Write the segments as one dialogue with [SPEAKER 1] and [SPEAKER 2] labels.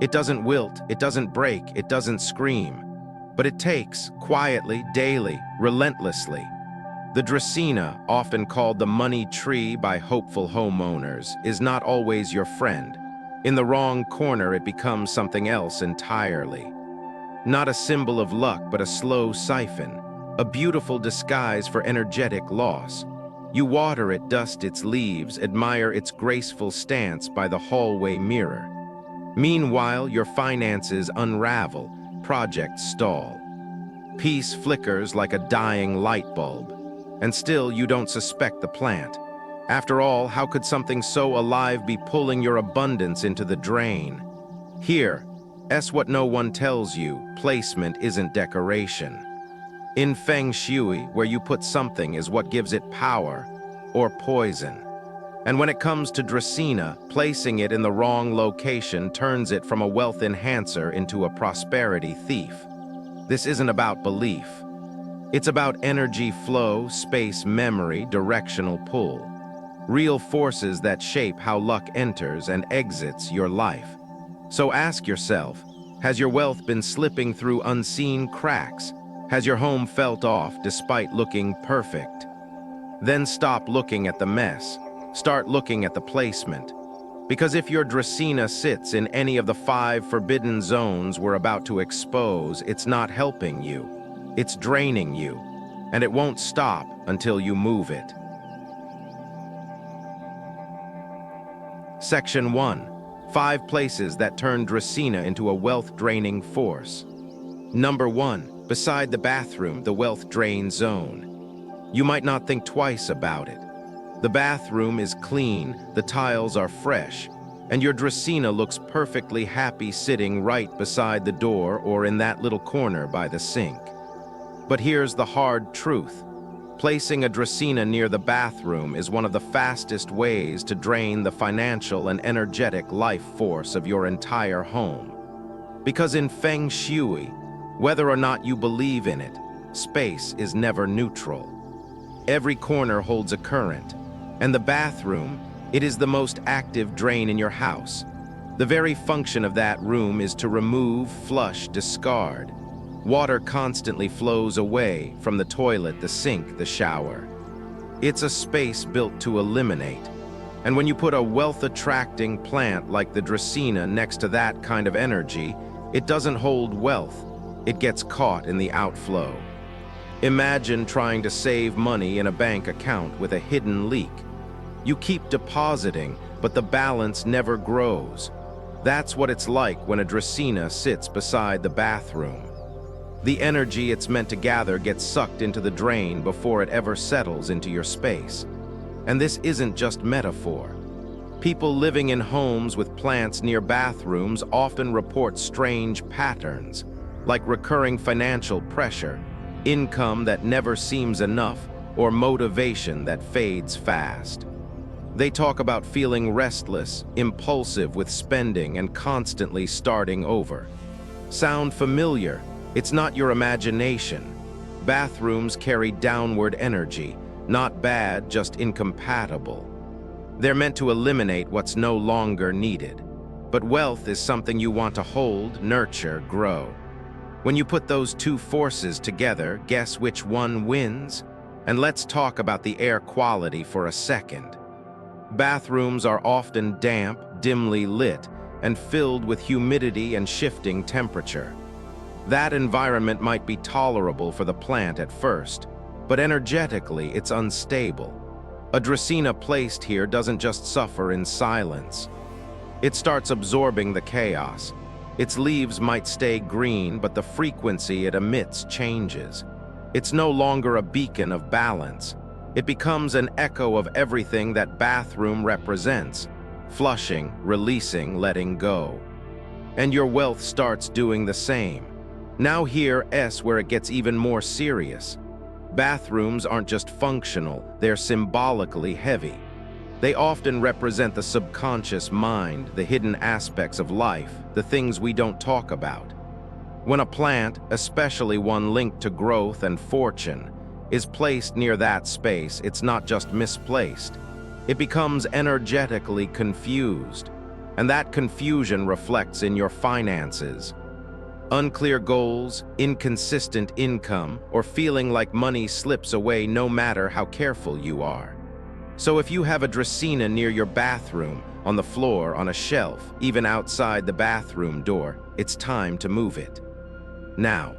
[SPEAKER 1] It doesn't wilt, it doesn't break, it doesn't scream. But it takes, quietly, daily, relentlessly. The Dracaena, often called the money tree by hopeful homeowners, is not always your friend. In the wrong corner, it becomes something else entirely. Not a symbol of luck, but a slow siphon, a beautiful disguise for energetic loss. You water it, dust its leaves, admire its graceful stance by the hallway mirror. Meanwhile, your finances unravel, projects stall. Peace flickers like a dying light bulb, and still you don't suspect the plant. After all, how could something so alive be pulling your abundance into the drain? Here, what no one tells you, placement isn't decoration. In Feng Shui, where you put something is what gives it power or poison. And when it comes to Dracaena, placing it in the wrong location turns it from a wealth enhancer into a prosperity thief. This isn't about belief. It's about energy flow, space memory, directional pull. Real forces that shape how luck enters and exits your life. So ask yourself, has your wealth been slipping through unseen cracks? Has your home felt off despite looking perfect? Then stop looking at the mess. Start looking at the placement. Because if your Dracaena sits in any of the 5 forbidden zones we're about to expose, it's not helping you. It's draining you. And it won't stop until you move it. Section 1. 5 places that turn Dracaena into a wealth-draining force. Number 1. Beside the bathroom, the wealth drain zone. You might not think twice about it. The bathroom is clean, the tiles are fresh, and your Dracaena looks perfectly happy sitting right beside the door or in that little corner by the sink. But here's the hard truth. Placing a Dracaena near the bathroom is one of the fastest ways to drain the financial and energetic life force of your entire home. Because in Feng Shui, whether or not you believe in it, space is never neutral. Every corner holds a current, and the bathroom, it is the most active drain in your house. The very function of that room is to remove, flush, discard. Water constantly flows away from the toilet, the sink, the shower. It's a space built to eliminate. And when you put a wealth-attracting plant like the Dracaena next to that kind of energy, it doesn't hold wealth. It gets caught in the outflow. Imagine trying to save money in a bank account with a hidden leak. You keep depositing, but the balance never grows. That's what it's like when a Dracaena sits beside the bathroom. The energy it's meant to gather gets sucked into the drain before it ever settles into your space. And this isn't just metaphor. People living in homes with plants near bathrooms often report strange patterns, like recurring financial pressure, income that never seems enough, or motivation that fades fast. They talk about feeling restless, impulsive with spending, and constantly starting over. Sound familiar? It's not your imagination. Bathrooms carry downward energy, not bad, just incompatible. They're meant to eliminate what's no longer needed. But wealth is something you want to hold, nurture, grow. When you put those two forces together, guess which one wins? And let's talk about the air quality for a second. Bathrooms are often damp, dimly lit, and filled with humidity and shifting temperature. That environment might be tolerable for the plant at first, but energetically it's unstable. A Dracaena placed here doesn't just suffer in silence. It starts absorbing the chaos. Its leaves might stay green, but the frequency it emits changes. It's no longer a beacon of balance. It becomes an echo of everything that bathroom represents: flushing, releasing, letting go. And your wealth starts doing the same. Now here's where it gets even more serious. Bathrooms aren't just functional, they're symbolically heavy. They often represent the subconscious mind, the hidden aspects of life, the things we don't talk about. When a plant, especially one linked to growth and fortune, is placed near that space, it's not just misplaced. It becomes energetically confused. And that confusion reflects in your finances. Unclear goals, inconsistent income, or feeling like money slips away no matter how careful you are. So if you have a Dracaena near your bathroom, on the floor, on a shelf, even outside the bathroom door, it's time to move it. Now,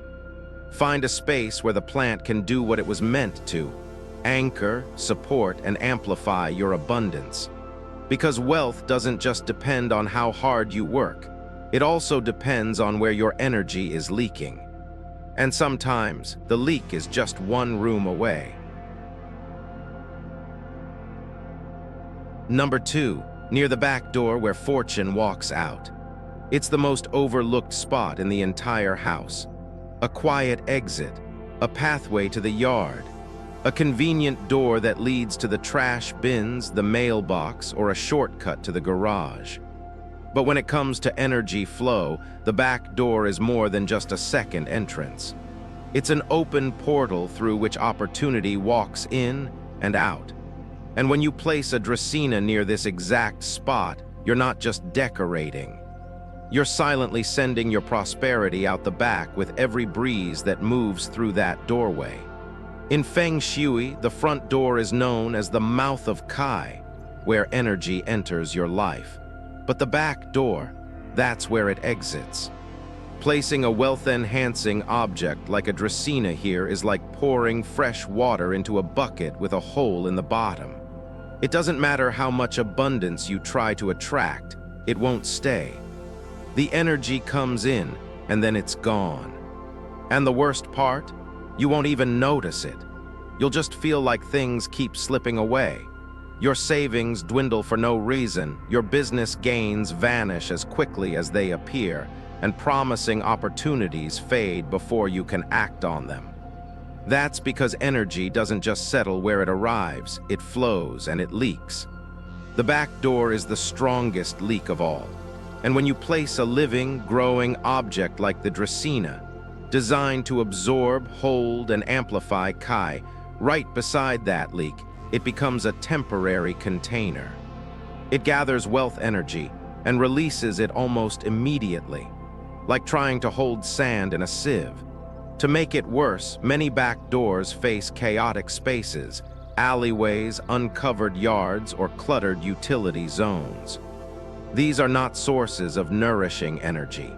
[SPEAKER 1] find a space where the plant can do what it was meant to: anchor, support, and amplify your abundance. Because wealth doesn't just depend on how hard you work, it also depends on where your energy is leaking. And sometimes, the leak is just one room away. Number 2, near the back door where fortune walks out. It's the most overlooked spot in the entire house. A quiet exit, a pathway to the yard, a convenient door that leads to the trash bins, the mailbox, or a shortcut to the garage. But when it comes to energy flow, the back door is more than just a second entrance. It's an open portal through which opportunity walks in and out. And when you place a Dracaena near this exact spot, you're not just decorating. You're silently sending your prosperity out the back with every breeze that moves through that doorway. In Feng Shui, the front door is known as the mouth of Kai, where energy enters your life. But the back door, that's where it exits. Placing a wealth-enhancing object like a Dracaena here is like pouring fresh water into a bucket with a hole in the bottom. It doesn't matter how much abundance you try to attract, it won't stay. The energy comes in, and then it's gone. And the worst part? You won't even notice it. You'll just feel like things keep slipping away. Your savings dwindle for no reason, your business gains vanish as quickly as they appear, and promising opportunities fade before you can act on them. That's because energy doesn't just settle where it arrives, it flows and it leaks. The back door is the strongest leak of all. And when you place a living, growing object like the Dracaena, designed to absorb, hold, and amplify Kai, right beside that leak, it becomes a temporary container. It gathers wealth energy and releases it almost immediately, like trying to hold sand in a sieve. To make it worse, many back doors face chaotic spaces, alleyways, uncovered yards, or cluttered utility zones. These are not sources of nourishing energy.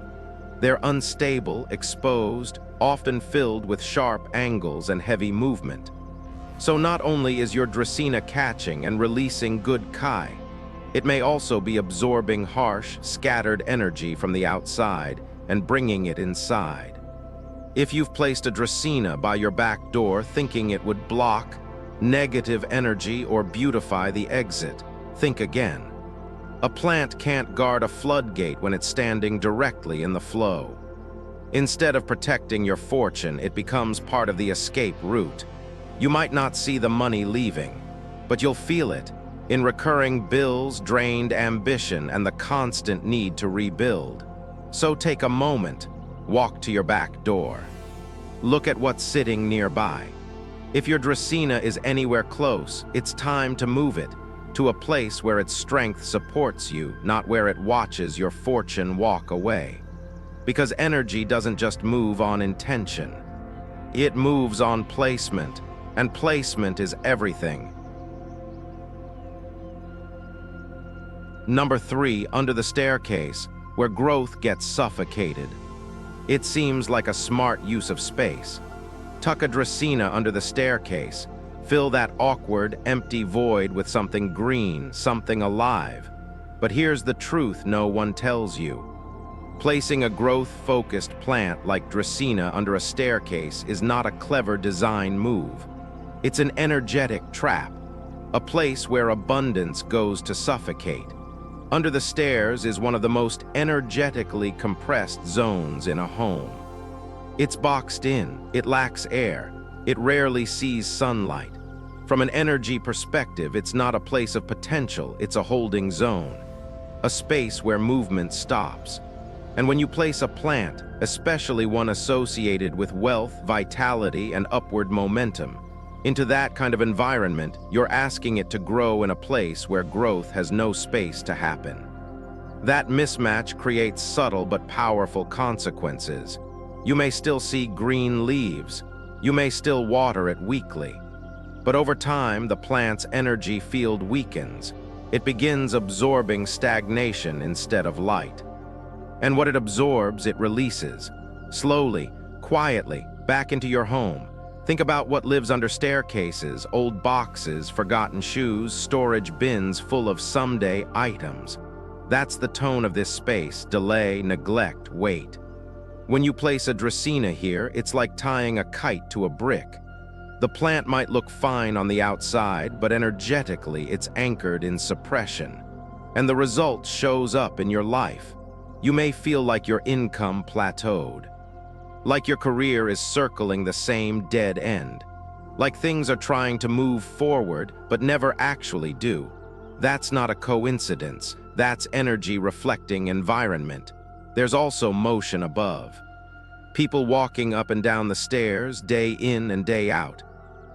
[SPEAKER 1] They're unstable, exposed, often filled with sharp angles and heavy movement. So not only is your Dracaena catching and releasing good Kai, it may also be absorbing harsh, scattered energy from the outside and bringing it inside. If you've placed a Dracaena by your back door thinking it would block negative energy or beautify the exit, think again. A plant can't guard a floodgate when it's standing directly in the flow. Instead of protecting your fortune, it becomes part of the escape route. You might not see the money leaving, but you'll feel it in recurring bills, drained ambition, and the constant need to rebuild. So take a moment, walk to your back door. Look at what's sitting nearby. If your Dracaena is anywhere close, it's time to move it to a place where its strength supports you, not where it watches your fortune walk away. Because energy doesn't just move on intention. It moves on placement, and placement is everything. Number 3, under the staircase, where growth gets suffocated. It seems like a smart use of space. Tuck a Dracaena under the staircase. Fill that awkward, empty void with something green, something alive. But here's the truth no one tells you. Placing a growth-focused plant like Dracaena under a staircase is not a clever design move. It's an energetic trap, a place where abundance goes to suffocate. Under the stairs is one of the most energetically compressed zones in a home. It's boxed in, it lacks air, it rarely sees sunlight. From an energy perspective, it's not a place of potential, it's a holding zone, a space where movement stops. And when you place a plant, especially one associated with wealth, vitality, and upward momentum, into that kind of environment, you're asking it to grow in a place where growth has no space to happen. That mismatch creates subtle but powerful consequences. You may still see green leaves. You may still water it weekly. But over time, the plant's energy field weakens. It begins absorbing stagnation instead of light. And what it absorbs, it releases. Slowly, quietly, back into your home. Think about what lives under staircases, old boxes, forgotten shoes, storage bins full of someday items. That's the tone of this space: delay, neglect, wait. When you place a Dracaena here, it's like tying a kite to a brick. The plant might look fine on the outside, but energetically it's anchored in suppression. And the result shows up in your life. You may feel like your income plateaued, like your career is circling the same dead end, like things are trying to move forward but never actually do. That's not a coincidence. That's energy reflecting environment. There's also motion above. People walking up and down the stairs, day in and day out.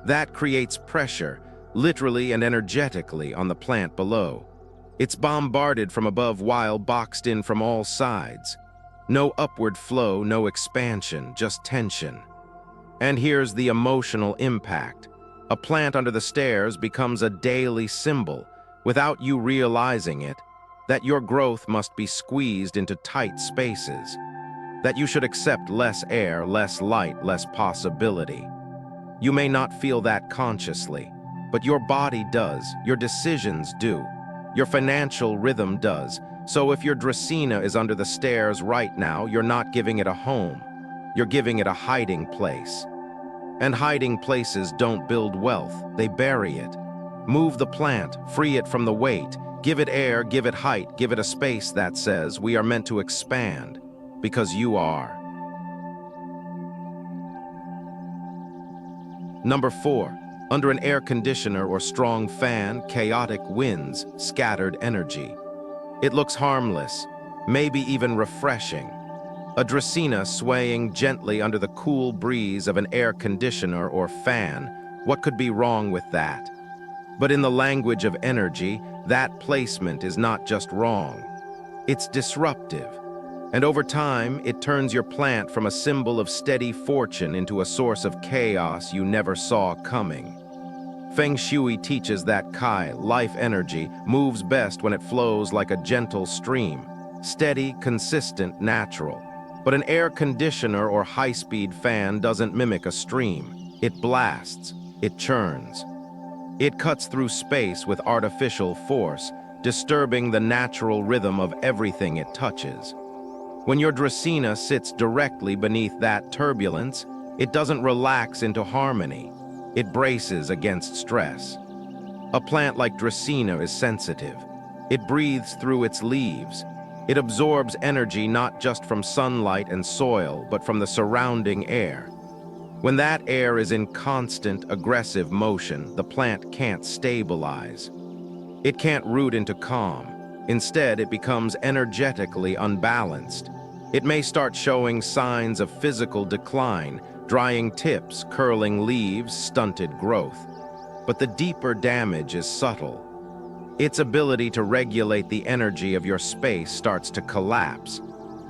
[SPEAKER 1] That creates pressure, literally and energetically, on the plant below. It's bombarded from above while boxed in from all sides. No upward flow, no expansion, just tension. And here's the emotional impact. A plant under the stairs becomes a daily symbol, without you realizing it, that your growth must be squeezed into tight spaces, that you should accept less air, less light, less possibility. You may not feel that consciously, but your body does, your decisions do, your financial rhythm does. So if your Dracaena is under the stairs right now, you're not giving it a home, you're giving it a hiding place. And hiding places don't build wealth, they bury it. Move the plant, free it from the weight, give it air, give it height, give it a space that says we are meant to expand, because you are. Number 4, under an air conditioner or strong fan, chaotic winds, scattered energy. It looks harmless, maybe even refreshing. A Dracaena swaying gently under the cool breeze of an air conditioner or fan. What could be wrong with that? But in the language of energy, that placement is not just wrong. It's disruptive. And over time, it turns your plant from a symbol of steady fortune into a source of chaos you never saw coming. Feng Shui teaches that Kai, life energy, moves best when it flows like a gentle stream, steady, consistent, natural. But an air conditioner or high-speed fan doesn't mimic a stream. It blasts, it churns. It cuts through space with artificial force, disturbing the natural rhythm of everything it touches. When your Dracaena sits directly beneath that turbulence, it doesn't relax into harmony. It braces against stress. A plant like Dracaena is sensitive. It breathes through its leaves. It absorbs energy not just from sunlight and soil, but from the surrounding air. When that air is in constant, aggressive motion, the plant can't stabilize. It can't root into calm. Instead, it becomes energetically unbalanced. It may start showing signs of physical decline, drying tips, curling leaves, stunted growth. But the deeper damage is subtle. Its ability to regulate the energy of your space starts to collapse.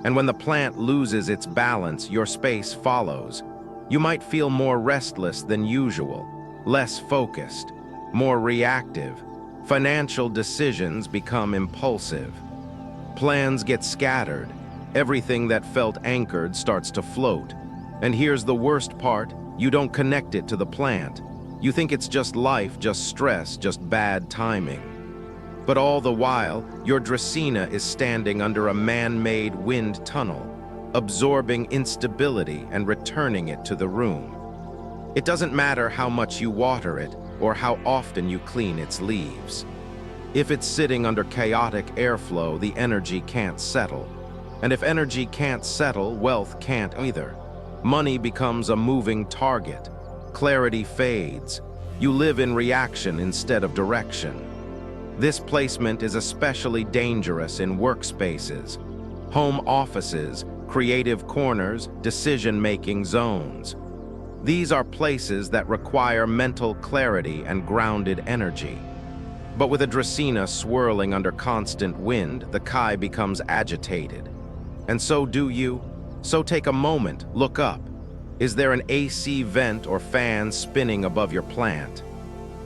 [SPEAKER 1] And when the plant loses its balance, your space follows. You might feel more restless than usual, less focused, more reactive. Financial decisions become impulsive. Plans get scattered. Everything that felt anchored starts to float. And here's the worst part: you don't connect it to the plant. You think it's just life, just stress, just bad timing. But all the while, your Dracaena is standing under a man-made wind tunnel, absorbing instability and returning it to the room. It doesn't matter how much you water it or how often you clean its leaves. If it's sitting under chaotic airflow, the energy can't settle. And if energy can't settle, wealth can't either. Money becomes a moving target. Clarity fades. You live in reaction instead of direction. This placement is especially dangerous in workspaces, home offices, creative corners, decision-making zones. These are places that require mental clarity and grounded energy. But with a Dracaena swirling under constant wind, the Kai becomes agitated. And so do you. So take a moment, look up. Is there an AC vent or fan spinning above your plant?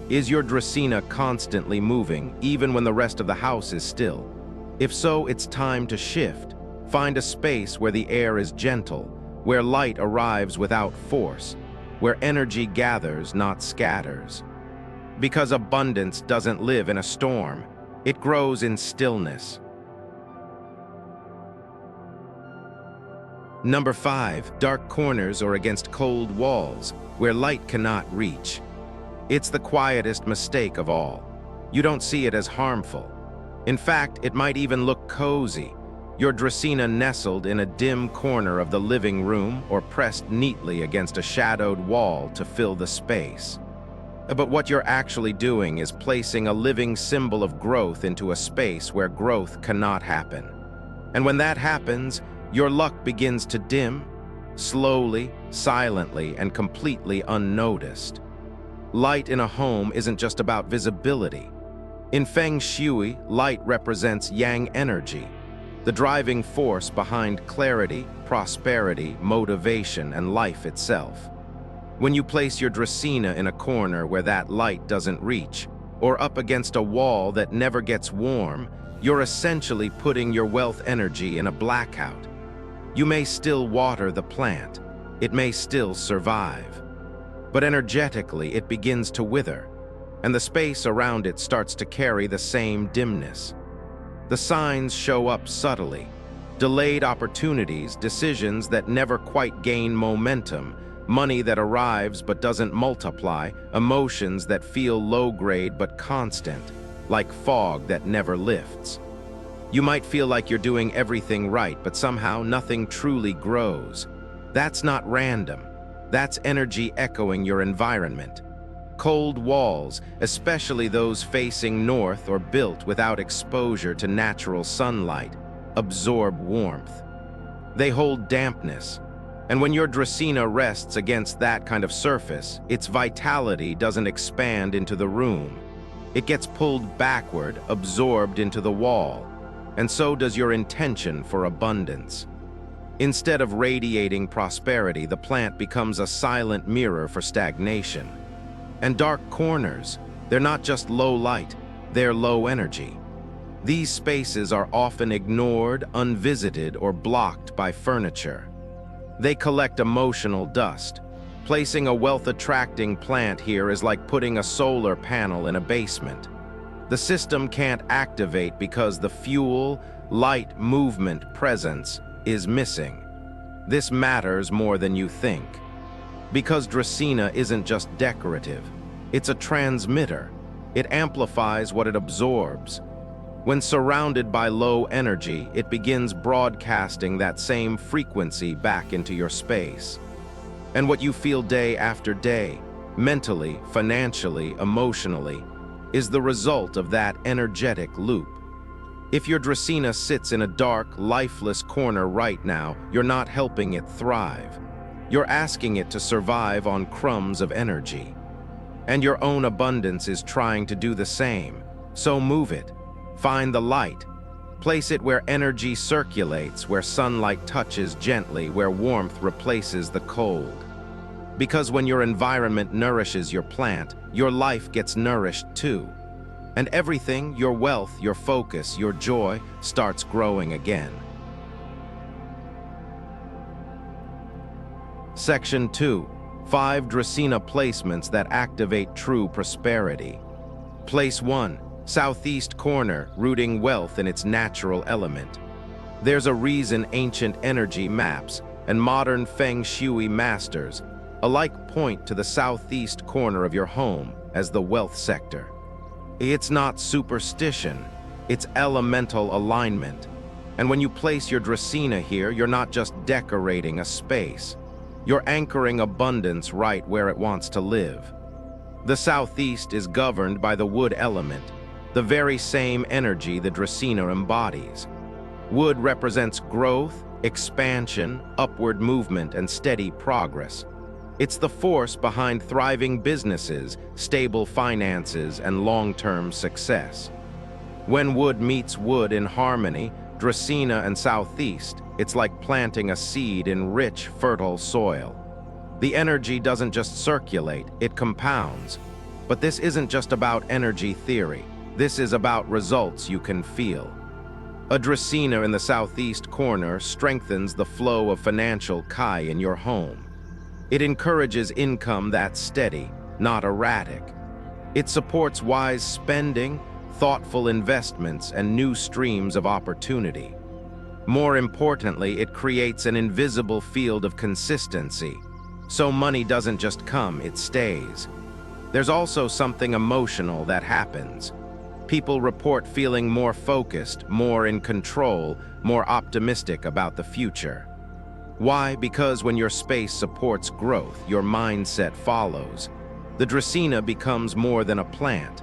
[SPEAKER 1] Is your Dracaena constantly moving, even when the rest of the house is still? If so, it's time to shift. Find a space where the air is gentle, where light arrives without force, where energy gathers, not scatters. Because abundance doesn't live in a storm, it grows in stillness. Number 5, dark corners or against cold walls, where light cannot reach. It's the quietest mistake of all. You don't see it as harmful. In fact, it might even look cozy. Your Dracaena nestled in a dim corner of the living room or pressed neatly against a shadowed wall to fill the space. But what you're actually doing is placing a living symbol of growth into a space where growth cannot happen. And when that happens, your luck begins to dim, slowly, silently, and completely unnoticed. Light in a home isn't just about visibility. In Feng Shui, light represents yang energy, the driving force behind clarity, prosperity, motivation, and life itself. When you place your Dracaena in a corner where that light doesn't reach, or up against a wall that never gets warm, you're essentially putting your wealth energy in a blackout. You may still water the plant, it may still survive, but energetically it begins to wither, and the space around it starts to carry the same dimness. The signs show up subtly: delayed opportunities, decisions that never quite gain momentum, money that arrives but doesn't multiply, emotions that feel low-grade but constant, like fog that never lifts. You might feel like you're doing everything right, but somehow nothing truly grows. That's not random. That's energy echoing your environment. Cold walls, especially those facing north or built without exposure to natural sunlight, absorb warmth. They hold dampness, and when your Dracaena rests against that kind of surface, its vitality doesn't expand into the room. It gets pulled backward, absorbed into the wall, and so does your intention for abundance. Instead of radiating prosperity, the plant becomes a silent mirror for stagnation. And dark corners, they're not just low light, they're low energy. These spaces are often ignored, unvisited, or blocked by furniture. They collect emotional dust. Placing a wealth-attracting plant here is like putting a solar panel in a basement. The system can't activate because the fuel, light, movement, presence is missing. This matters more than you think. Because Dracaena isn't just decorative, it's a transmitter. It amplifies what it absorbs. When surrounded by low energy, it begins broadcasting that same frequency back into your space. And what you feel day after day, mentally, financially, emotionally, is the result of that energetic loop. If your Dracaena sits in a dark, lifeless corner right now, you're not helping it thrive. You're asking it to survive on crumbs of energy. And your own abundance is trying to do the same. So move it. Find the light. Place it where energy circulates, where sunlight touches gently, where warmth replaces the cold. Because when your environment nourishes your plant, your life gets nourished too. And everything, your wealth, your focus, your joy, starts growing again. Section 2. 5 Dracaena placements that activate true prosperity. Place 1. Southeast corner, rooting wealth in its natural element. There's a reason ancient energy maps and modern Feng Shui masters alike point to the southeast corner of your home as the wealth sector. It's not superstition, it's elemental alignment. And when you place your Dracaena here, you're not just decorating a space. You're anchoring abundance right where it wants to live. The southeast is governed by the wood element, the very same energy the Dracaena embodies. Wood represents growth, expansion, upward movement, and steady progress. It's the force behind thriving businesses, stable finances, and long-term success. When wood meets wood in harmony, Dracaena and Southeast, it's like planting a seed in rich, fertile soil. The energy doesn't just circulate, it compounds. But this isn't just about energy theory. This is about results you can feel. A Dracaena in the southeast corner strengthens the flow of financial Kai in your home. It encourages income that's steady, not erratic. It supports wise spending, thoughtful investments, and new streams of opportunity. More importantly, it creates an invisible field of consistency. So money doesn't just come, it stays. There's also something emotional that happens. People report feeling more focused, more in control, more optimistic about the future. Why? Because when your space supports growth, your mindset follows. The Dracaena becomes more than a plant.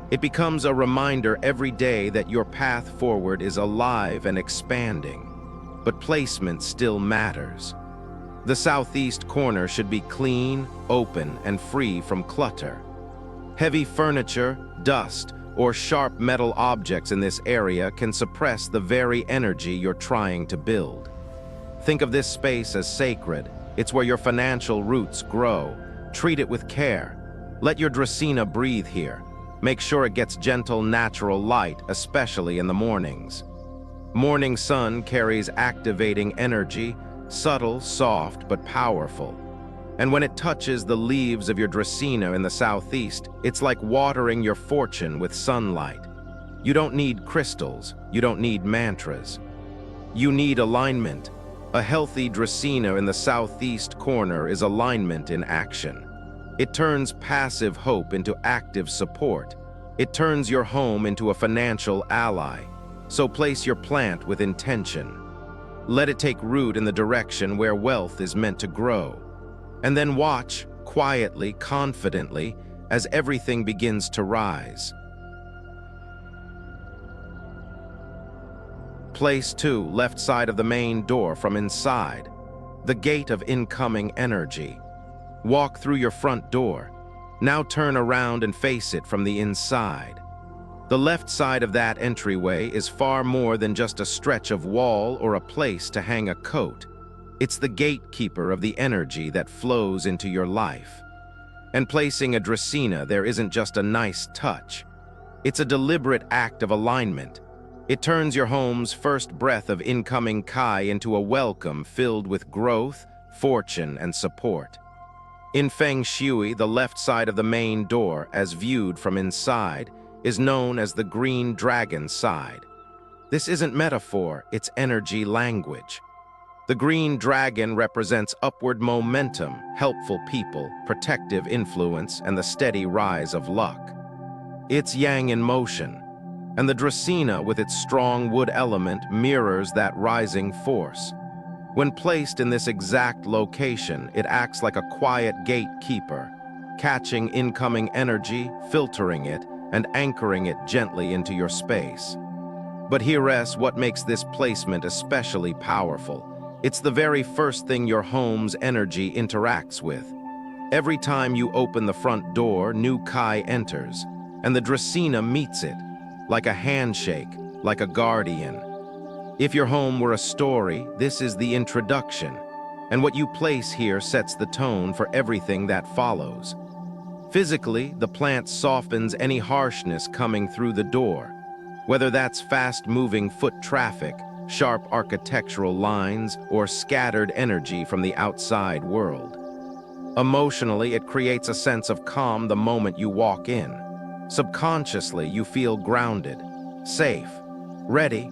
[SPEAKER 1] It becomes a reminder every day that your path forward is alive and expanding. But placement still matters. The southeast corner should be clean, open, and free from clutter. Heavy furniture, dust, or sharp metal objects in this area can suppress the very energy you're trying to build. Think of this space as sacred. It's where your financial roots grow. Treat it with care. Let your Dracaena breathe here. Make sure it gets gentle, natural light, especially in the mornings. Morning sun carries activating energy, subtle, soft, but powerful. And when it touches the leaves of your Dracaena in the southeast, it's like watering your fortune with sunlight. You don't need crystals. You don't need mantras. You need alignment. A healthy Dracaena in the southeast corner is alignment in action. It turns passive hope into active support. It turns your home into a financial ally. So place your plant with intention. Let it take root in the direction where wealth is meant to grow. And then watch, quietly, confidently, as everything begins to rise. Place 2, left side of the main door from inside. The gate of incoming energy. Walk through your front door. Now turn around and face it from the inside. The left side of that entryway is far more than just a stretch of wall or a place to hang a coat. It's the gatekeeper of the energy that flows into your life. And placing a Dracaena there isn't just a nice touch. It's a deliberate act of alignment. It turns your home's first breath of incoming Kai into a welcome filled with growth, fortune, and support. In Feng Shui, the left side of the main door, as viewed from inside, is known as the green dragon side. This isn't metaphor, it's energy language. The green dragon represents upward momentum, helpful people, protective influence, and the steady rise of luck. It's yang in motion, and the Dracaena, with its strong wood element, mirrors that rising force. When placed in this exact location, it acts like a quiet gatekeeper, catching incoming energy, filtering it, and anchoring it gently into your space. But here's what makes this placement especially powerful. It's the very first thing your home's energy interacts with. Every time you open the front door, new Kai enters, and the Dracaena meets it, like a handshake, like a guardian. If your home were a story, this is the introduction, and what you place here sets the tone for everything that follows. Physically, the plant softens any harshness coming through the door, whether that's fast-moving foot traffic, sharp architectural lines, or scattered energy from the outside world. Emotionally, it creates a sense of calm the moment you walk in. Subconsciously, you feel grounded, safe, ready.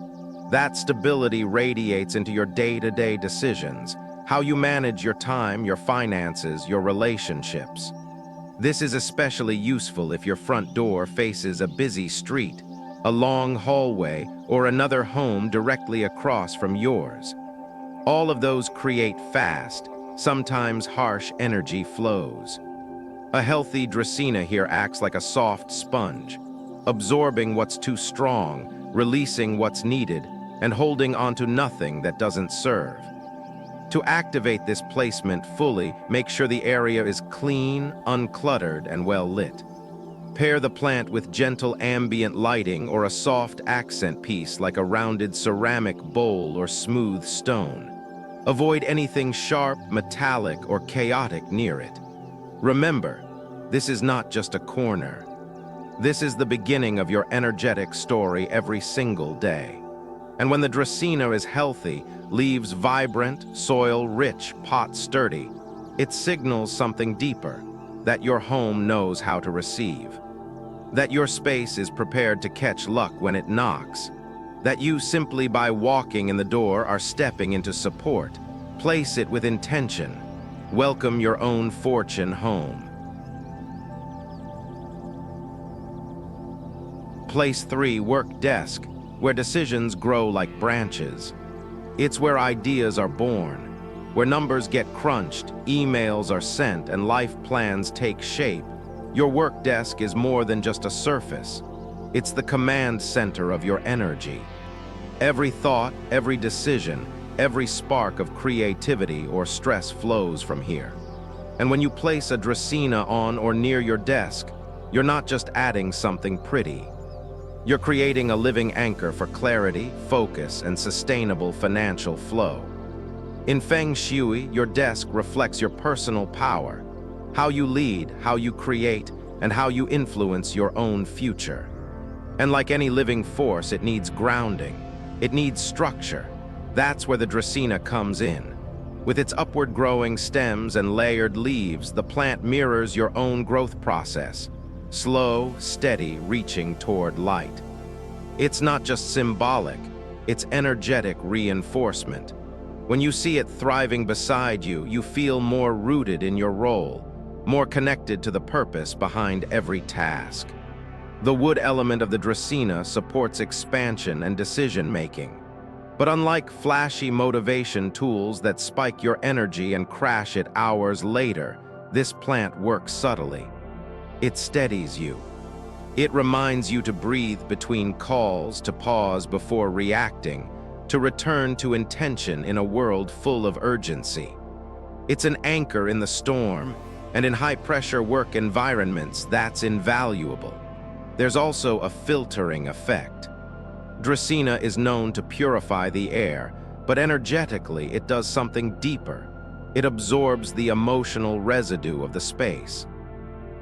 [SPEAKER 1] That stability radiates into your day-to-day decisions, how you manage your time, your finances, your relationships. This is especially useful if your front door faces a busy street, a long hallway, or another home directly across from yours. All of those create fast, sometimes harsh energy flows. A healthy Dracaena here acts like a soft sponge, absorbing what's too strong, releasing what's needed, and holding onto nothing that doesn't serve. To activate this placement fully, make sure the area is clean, uncluttered, and well lit. Pair the plant with gentle ambient lighting or a soft accent piece like a rounded ceramic bowl or smooth stone. Avoid anything sharp, metallic, or chaotic near it. Remember, this is not just a corner. This is the beginning of your energetic story every single day. And when the Dracaena is healthy, leaves vibrant, soil rich, pot sturdy, it signals something deeper, that your home knows how to receive. That your space is prepared to catch luck when it knocks. That you simply by walking in the door are stepping into support. Place it with intention. Welcome your own fortune home. Place 3, work desk, where decisions grow like branches. It's where ideas are born, where numbers get crunched, emails are sent, and life plans take shape. Your work desk is more than just a surface. It's the command center of your energy. Every thought, every decision, every spark of creativity or stress flows from here. And when you place a Dracaena on or near your desk, you're not just adding something pretty. You're creating a living anchor for clarity, focus, and sustainable financial flow. In Feng Shui, your desk reflects your personal power, how you lead, how you create, and how you influence your own future. And like any living force, it needs grounding. It needs structure. That's where the Dracaena comes in. With its upward growing stems and layered leaves, the plant mirrors your own growth process. Slow, steady, reaching toward light. It's not just symbolic, it's energetic reinforcement. When you see it thriving beside you, you feel more rooted in your role, more connected to the purpose behind every task. The wood element of the Dracaena supports expansion and decision-making. But unlike flashy motivation tools that spike your energy and crash it hours later, this plant works subtly. It steadies you. It reminds you to breathe between calls, to pause before reacting, to return to intention in a world full of urgency. It's an anchor in the storm, and in high-pressure work environments, that's invaluable. There's also a filtering effect. Dracaena is known to purify the air, but energetically it does something deeper. It absorbs the emotional residue of the space.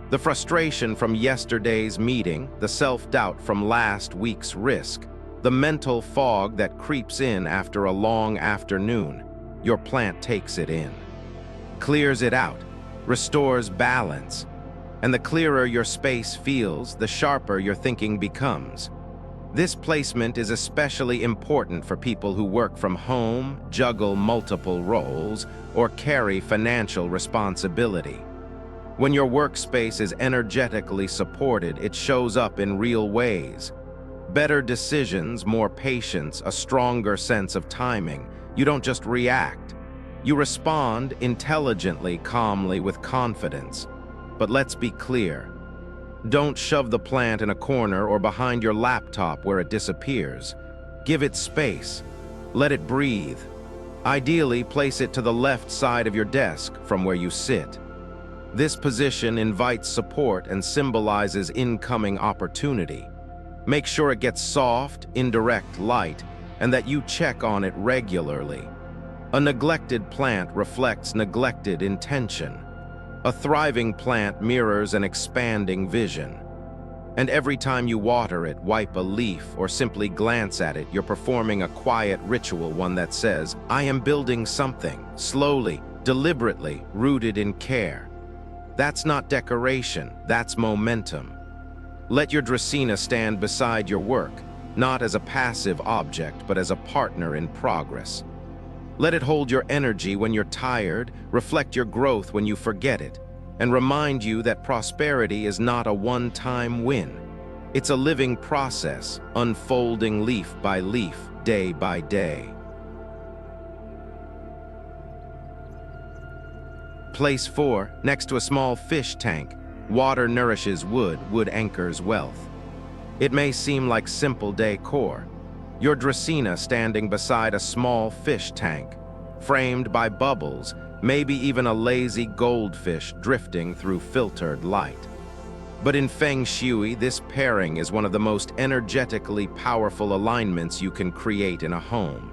[SPEAKER 1] The frustration from yesterday's meeting, the self-doubt from last week's risk, the mental fog that creeps in after a long afternoon, your plant takes it in, clears it out, restores balance. And the clearer your space feels, the sharper your thinking becomes. This placement is especially important for people who work from home, juggle multiple roles, or carry financial responsibility. When your workspace is energetically supported, it shows up in real ways. Better decisions, more patience, a stronger sense of timing. You don't just react. You respond intelligently, calmly, with confidence. But let's be clear. Don't shove the plant in a corner or behind your laptop where it disappears. Give it space. Let it breathe. Ideally, place it to the left side of your desk from where you sit. This position invites support and symbolizes incoming opportunity. Make sure it gets soft, indirect light, and that you check on it regularly. A neglected plant reflects neglected intention. A thriving plant mirrors an expanding vision. And every time you water it, wipe a leaf, or simply glance at it, you're performing a quiet ritual, one that says, I am building something, slowly, deliberately, rooted in care. That's not decoration, that's momentum. Let your Dracaena stand beside your work, not as a passive object, but as a partner in progress. Let it hold your energy when you're tired, reflect your growth when you forget it, and remind you that prosperity is not a one-time win. It's a living process, unfolding leaf by leaf, day by day. Place 4, next to a small fish tank. Water nourishes wood, wood anchors wealth. It may seem like simple decor. Your Dracaena standing beside a small fish tank. framed by bubbles, maybe even a lazy goldfish drifting through filtered light. But in Feng Shui, this pairing is one of the most energetically powerful alignments you can create in a home.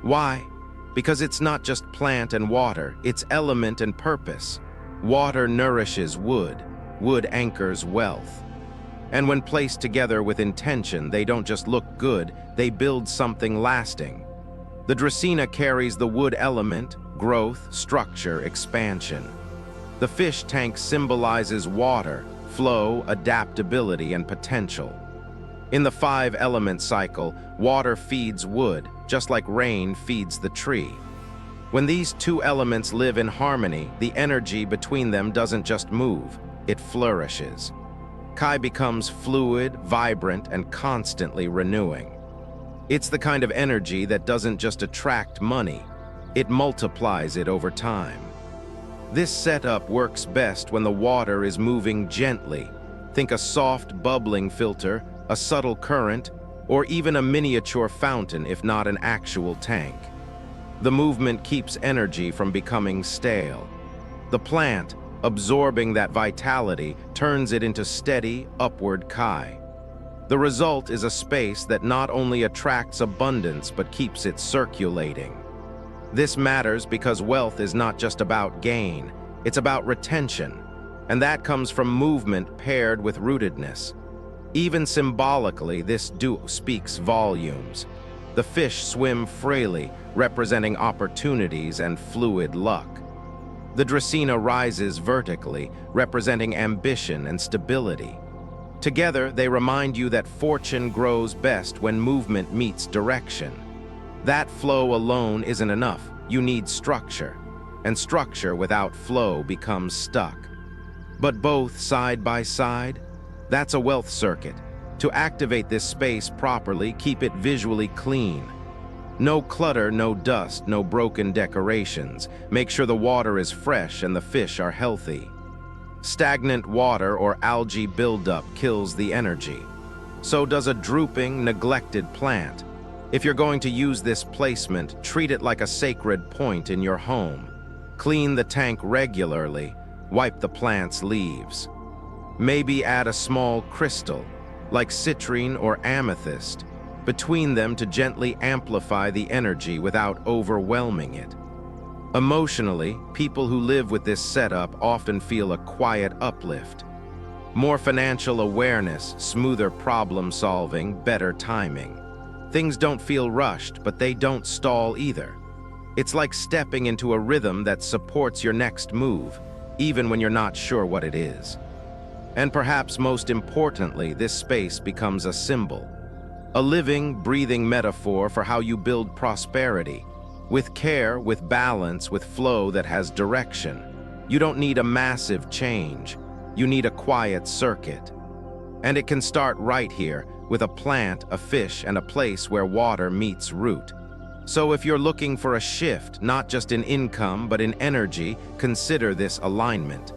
[SPEAKER 1] Why? Because it's not just plant and water, it's element and purpose. Water nourishes wood, wood anchors wealth. And when placed together with intention, they don't just look good, they build something lasting. The Dracaena carries the wood element, growth, structure, expansion. The fish tank symbolizes water, flow, adaptability, and potential. In the 5-element cycle, water feeds wood, just like rain feeds the tree. When these two elements live in harmony, the energy between them doesn't just move, it flourishes. Kai becomes fluid, vibrant, and constantly renewing. It's the kind of energy that doesn't just attract money, it multiplies it over time. This setup works best when the water is moving gently. Think a soft, bubbling filter, a subtle current, or even a miniature fountain if not an actual tank. The movement keeps energy from becoming stale. The plant, absorbing that vitality, turns it into steady, upward Kai. The result is a space that not only attracts abundance but keeps it circulating. This matters because wealth is not just about gain, it's about retention, and that comes from movement paired with rootedness. Even symbolically, this duo speaks volumes. The fish swim freely, representing opportunities and fluid luck. The Dracaena rises vertically, representing ambition and stability. Together, they remind you that fortune grows best when movement meets direction. That flow alone isn't enough. You need structure, and structure without flow becomes stuck. But both side by side, that's a wealth circuit. To activate this space properly, keep it visually clean. No clutter, no dust, no broken decorations. Make sure the water is fresh and the fish are healthy. Stagnant water or algae buildup kills the energy. So does a drooping, neglected plant. If you're going to use this placement, treat it like a sacred point in your home. Clean the tank regularly, wipe the plant's leaves. Maybe add a small crystal, like citrine or amethyst, between them to gently amplify the energy without overwhelming it. Emotionally, people who live with this setup often feel a quiet uplift. More financial awareness, smoother problem solving, better timing. Things don't feel rushed, but they don't stall either. It's like stepping into a rhythm that supports your next move, even when you're not sure what it is. And perhaps most importantly, this space becomes a symbol. A living, breathing metaphor for how you build prosperity. With care, with balance, with flow that has direction. You don't need a massive change. You need a quiet circuit. And it can start right here, with a plant, a fish, and a place where water meets root. So if you're looking for a shift, not just in income, but in energy, consider this alignment.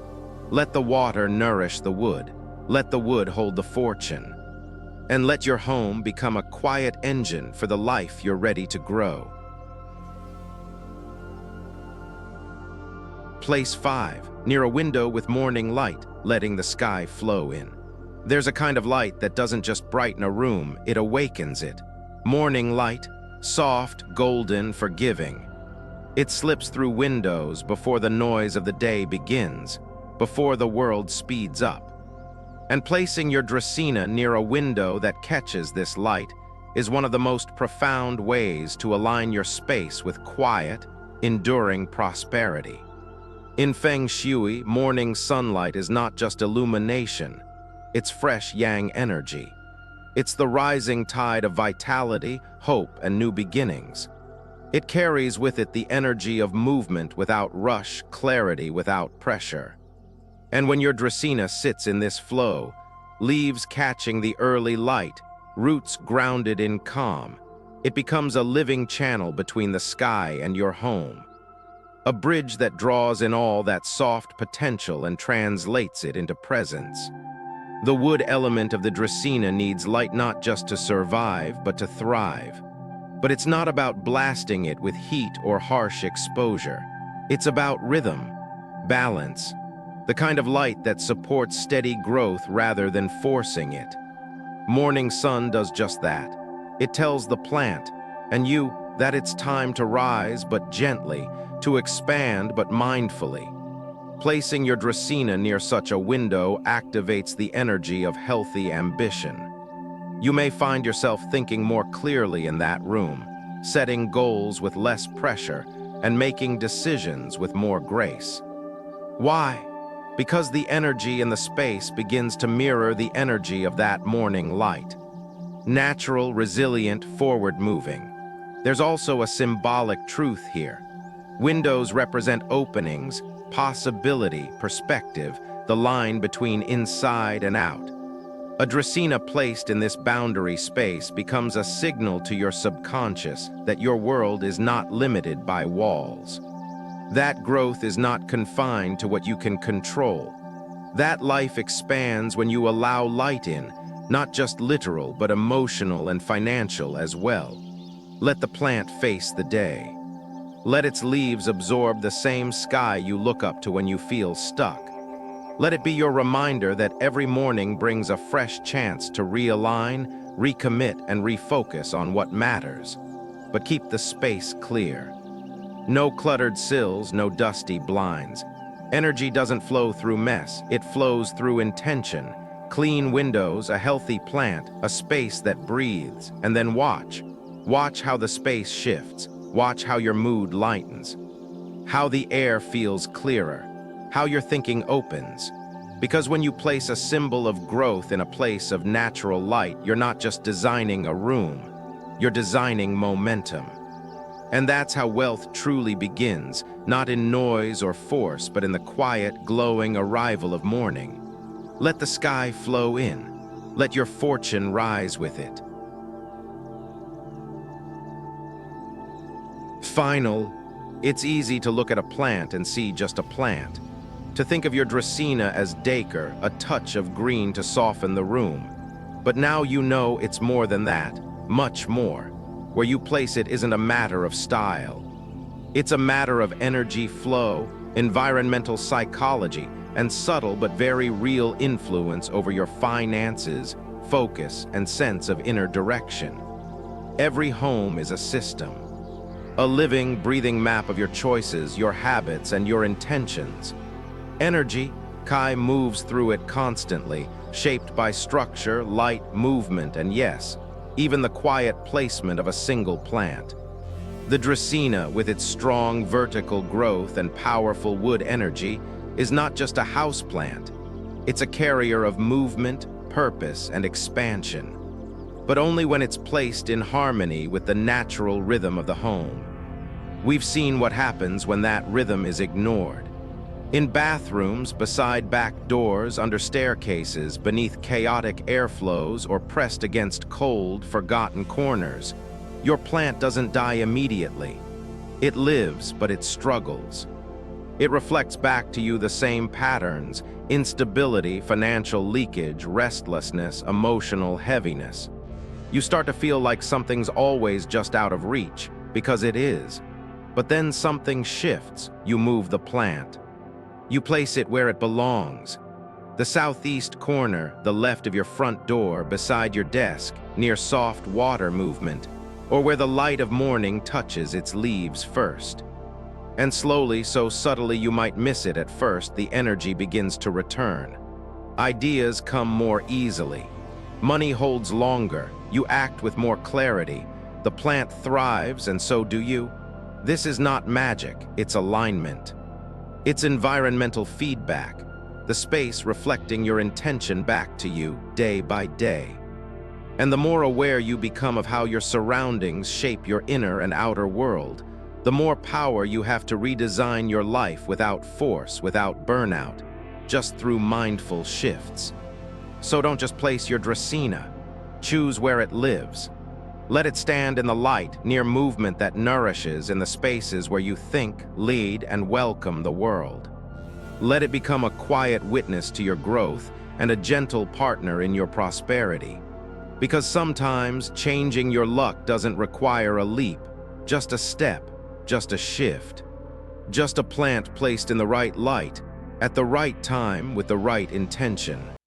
[SPEAKER 1] Let the water nourish the wood. Let the wood hold the fortune. And let your home become a quiet engine for the life you're ready to grow. Place 5, near a window with morning light, letting the sky flow in. There's a kind of light that doesn't just brighten a room, it awakens it. Morning light, soft, golden, forgiving. It slips through windows before the noise of the day begins, before the world speeds up. And placing your Dracaena near a window that catches this light is one of the most profound ways to align your space with quiet, enduring prosperity. In Feng Shui, morning sunlight is not just illumination, it's fresh yang energy. It's the rising tide of vitality, hope, and new beginnings. It carries with it the energy of movement without rush, clarity without pressure. And when your Dracaena sits in this flow, leaves catching the early light, roots grounded in calm, it becomes a living channel between the sky and your home. A bridge that draws in all that soft potential and translates it into presence. The wood element of the Dracaena needs light not just to survive, but to thrive. But it's not about blasting it with heat or harsh exposure. It's about rhythm, balance, the kind of light that supports steady growth rather than forcing it. Morning sun does just that. It tells the plant, and you, that it's time to rise but gently, to expand but mindfully. Placing your Dracaena near such a window activates the energy of healthy ambition. You may find yourself thinking more clearly in that room, setting goals with less pressure, and making decisions with more grace. Why? Because the energy in the space begins to mirror the energy of that morning light. Natural, resilient, forward-moving. There's also a symbolic truth here. Windows represent openings, possibility, perspective, the line between inside and out. A Dracaena placed in this boundary space becomes a signal to your subconscious that your world is not limited by walls. That growth is not confined to what you can control. That life expands when you allow light in, not just literal but emotional and financial as well. Let the plant face the day. Let its leaves absorb the same sky you look up to when you feel stuck. Let it be your reminder that every morning brings a fresh chance to realign, recommit, and refocus on what matters. But keep the space clear. No cluttered sills, no dusty blinds. Energy doesn't flow through mess, it flows through intention. Clean windows, a healthy plant, a space that breathes, and then watch. Watch how the space shifts. Watch how your mood lightens. How the air feels clearer. How your thinking opens. Because when you place a symbol of growth in a place of natural light, you're not just designing a room, you're designing momentum. And that's how wealth truly begins, not in noise or force, but in the quiet, glowing arrival of morning. Let the sky flow in. Let your fortune rise with it. Final, it's easy to look at a plant and see just a plant. To think of your Dracaena as decor, a touch of green to soften the room. But now you know it's more than that, much more. Where you place it isn't a matter of style. It's a matter of energy flow, environmental psychology, and subtle but very real influence over your finances, focus, and sense of inner direction. Every home is a system. A living, breathing map of your choices, your habits, and your intentions. Energy, Kai moves through it constantly, shaped by structure, light, movement, and yes, even the quiet placement of a single plant. The Dracaena, with its strong vertical growth and powerful wood energy, is not just a houseplant. It's a carrier of movement, purpose, and expansion. But only when it's placed in harmony with the natural rhythm of the home. We've seen what happens when that rhythm is ignored. In bathrooms, beside back doors, under staircases, beneath chaotic airflows, or pressed against cold, forgotten corners, your plant doesn't die immediately. It lives, but it struggles. It reflects back to you the same patterns: instability, financial leakage, restlessness, emotional heaviness. You start to feel like something's always just out of reach, because it is. But then something shifts. You move the plant. You place it where it belongs. The southeast corner, the left of your front door, beside your desk, near soft water movement, or where the light of morning touches its leaves first. And slowly, so subtly you might miss it at first, the energy begins to return. Ideas come more easily. Money holds longer. You act with more clarity. The plant thrives, and so do you. This is not magic, it's alignment. It's environmental feedback, the space reflecting your intention back to you day by day. And the more aware you become of how your surroundings shape your inner and outer world, the more power you have to redesign your life without force, without burnout, just through mindful shifts. So don't just place your Dracaena. Choose where it lives. Let it stand in the light, near movement that nourishes, in the spaces where you think, lead, and welcome the world. Let it become a quiet witness to your growth and a gentle partner in your prosperity. Because sometimes changing your luck doesn't require a leap, just a step, just a shift. Just a plant placed in the right light, at the right time with the right intention.